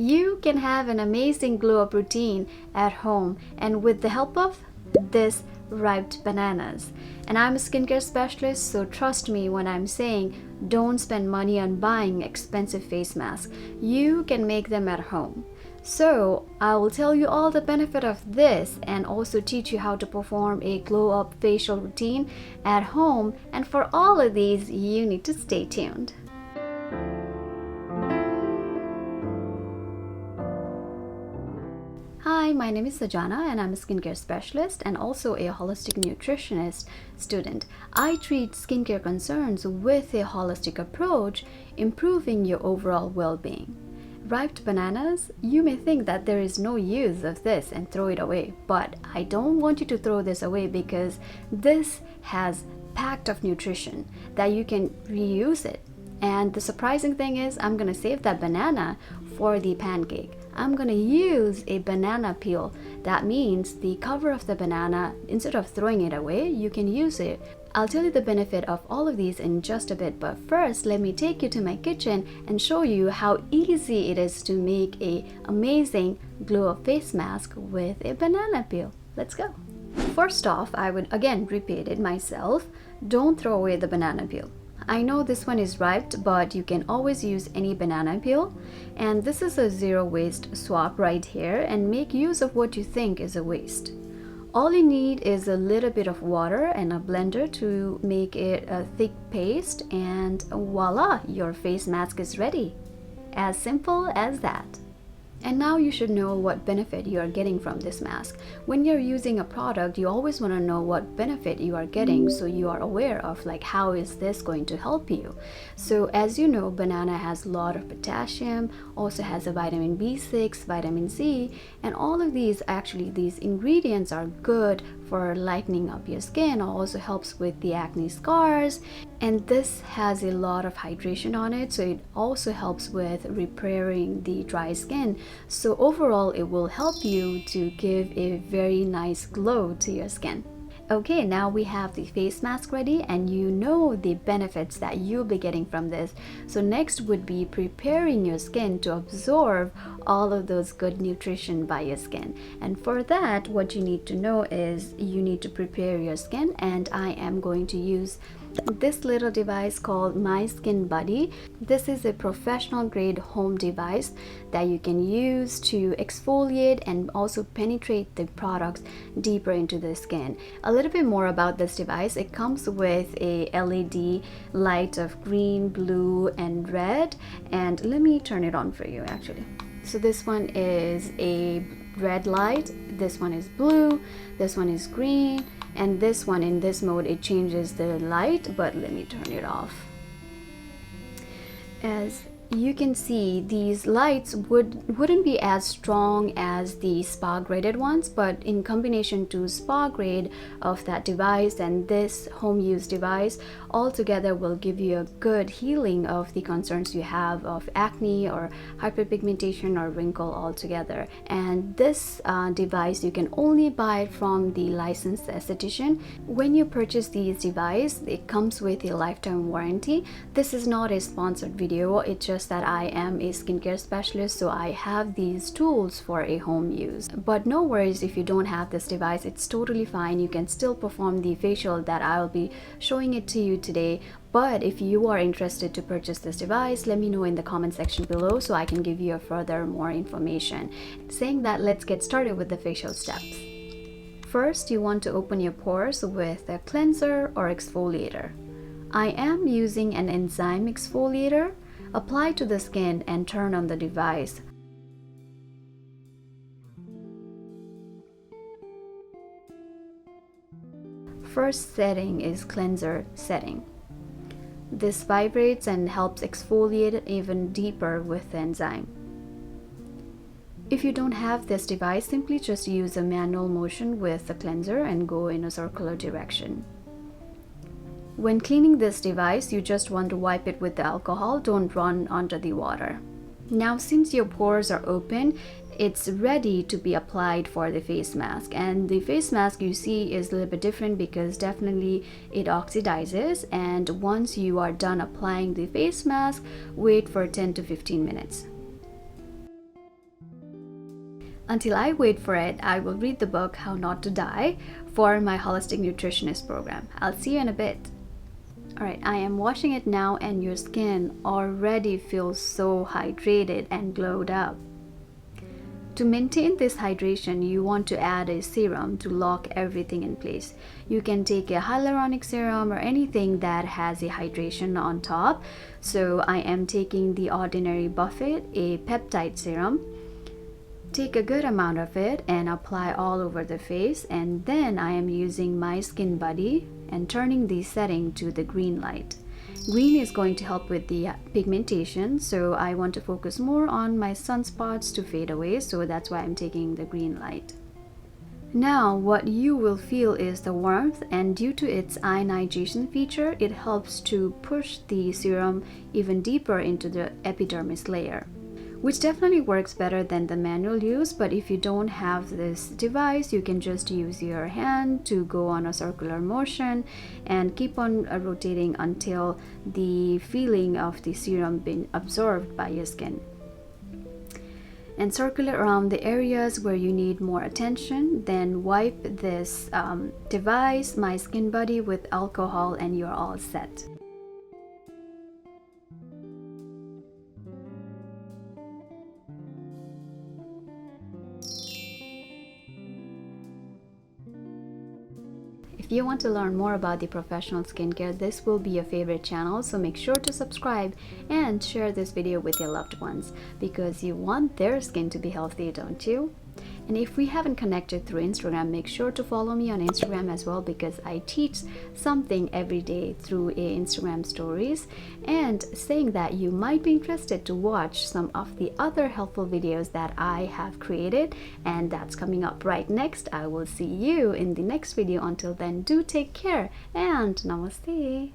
You can have an amazing glow up routine at home and with the help of this ripe bananas. And I'm a skincare specialist, so trust me when I'm saying don't spend money on buying expensive face masks. You can make them at home. So I will tell you all the benefit of this and also teach you how to perform a glow up facial routine at home. And for all of these, you need to stay tuned. Hi, my name is Sajana and I'm a skincare specialist and also a holistic nutritionist student. I treat skincare concerns with a holistic approach, improving your overall well-being. Ripe bananas, you may think that there is no use of this and throw it away, but I don't want you to throw this away because this has packed of nutrition that you can reuse it. And the surprising thing is I'm gonna save that banana for the pancake. I'm gonna use a banana peel. That means the cover of the banana, instead of throwing it away, you can use it. I'll tell you the benefit of all of these in just a bit, but first let me take you to my kitchen and show you how easy it is to make a amazing glow up face mask with a banana peel. Let's go. First off, I would again repeat it myself. Don't throw away the banana peel. I know this one is ripe, but you can always use any banana peel. And this is a zero waste swap right here, and make use of what you think is a waste. All you need is a little bit of water and a blender to make it a thick paste, and voila, your face mask is ready. As simple as that. And now you should know what benefit you are getting from this mask. When you're using a product, you always want to know what benefit you are getting, so you are aware of like how is this going to help you. So as you know, banana has a lot of potassium, also has a vitamin B6, vitamin C, and all of these these ingredients are good for lightening up your skin. Also helps with the acne scars, and this has a lot of hydration on it, so it also helps with repairing the dry skin. So overall it will help you to give a very nice glow to your skin. Okay, now we have the face mask ready and you know the benefits that you'll be getting from this. So next would be preparing your skin to absorb all of those good nutrition by your skin. And for that, what you need to know is you need to prepare your skin, and I am going to use this little device called My Skin Buddy. This is a professional grade home device that you can use to exfoliate and also penetrate the products deeper into the skin. A little bit more about this device: it comes with a LED light of green, blue, and red. And let me turn it on for you actually. So this one is a red light, this one is blue, this one is green, and this one, in this mode, it changes the light, but let me turn it off. As you can see, these lights wouldn't be as strong as the spa graded ones, but in combination to spa grade of that device and this home use device, all together will give you a good healing of the concerns you have of acne or hyperpigmentation or wrinkle altogether. And this device, you can only buy it from the licensed esthetician. When you purchase these device, it comes with a lifetime warranty. This is not a sponsored video, it's just that I am a skincare specialist, so I have these tools for a home use. But no worries if you don't have this device, it's totally fine. You can still perform the facial that I'll be showing it to you today. But if you are interested to purchase this device, let me know in the comment section below so I can give you further more information. Saying that, let's get started with the facial steps. First, you want to open your pores with a cleanser or exfoliator. I am using an enzyme exfoliator. Apply to the skin and turn on the device. First setting is cleanser setting. This vibrates and helps exfoliate even deeper with the enzyme. If you don't have this device, simply just use a manual motion with the cleanser and go in a circular direction. When cleaning this device, you just want to wipe it with the alcohol, don't run under the water. Now, since your pores are open, it's ready to be applied for the face mask. And the face mask you see is a little bit different because definitely it oxidizes. And once you are done applying the face mask, wait for 10 to 15 minutes. Until I wait for it, I will read the book How Not to Die for my Holistic Nutritionist program. I'll see you in a bit. Alright, I am washing it now and your skin already feels so hydrated and glowed up. To maintain this hydration, you want to add a serum to lock everything in place. You can take a hyaluronic serum or anything that has a hydration on top. So I am taking the Ordinary Buffet, a peptide serum. Take a good amount of it and apply all over the face, and then I am using my Skin Buddy and turning the setting to the green light. Green is going to help with the pigmentation, so I want to focus more on my sunspots to fade away, so that's why I'm taking the green light. Now what you will feel is the warmth, and due to its ionization feature, it helps to push the serum even deeper into the epidermis layer, which definitely works better than the manual use. But if you don't have this device, you can just use your hand to go on a circular motion and keep on rotating until the feeling of the serum being absorbed by your skin. And circle it around the areas where you need more attention. Then wipe this device, my Skin Buddy, with alcohol, and you're all set. If you want to learn more about the professional skincare, this will be your favorite channel, so make sure to subscribe and share this video with your loved ones, because you want their skin to be healthy, don't you? And if we haven't connected through Instagram, make sure to follow me on Instagram as well, because I teach something every day through Instagram stories, and saying that you might be interested to watch some of the other helpful videos that I have created, and that's coming up right next. I will see you in the next video. Until then, do take care and namaste.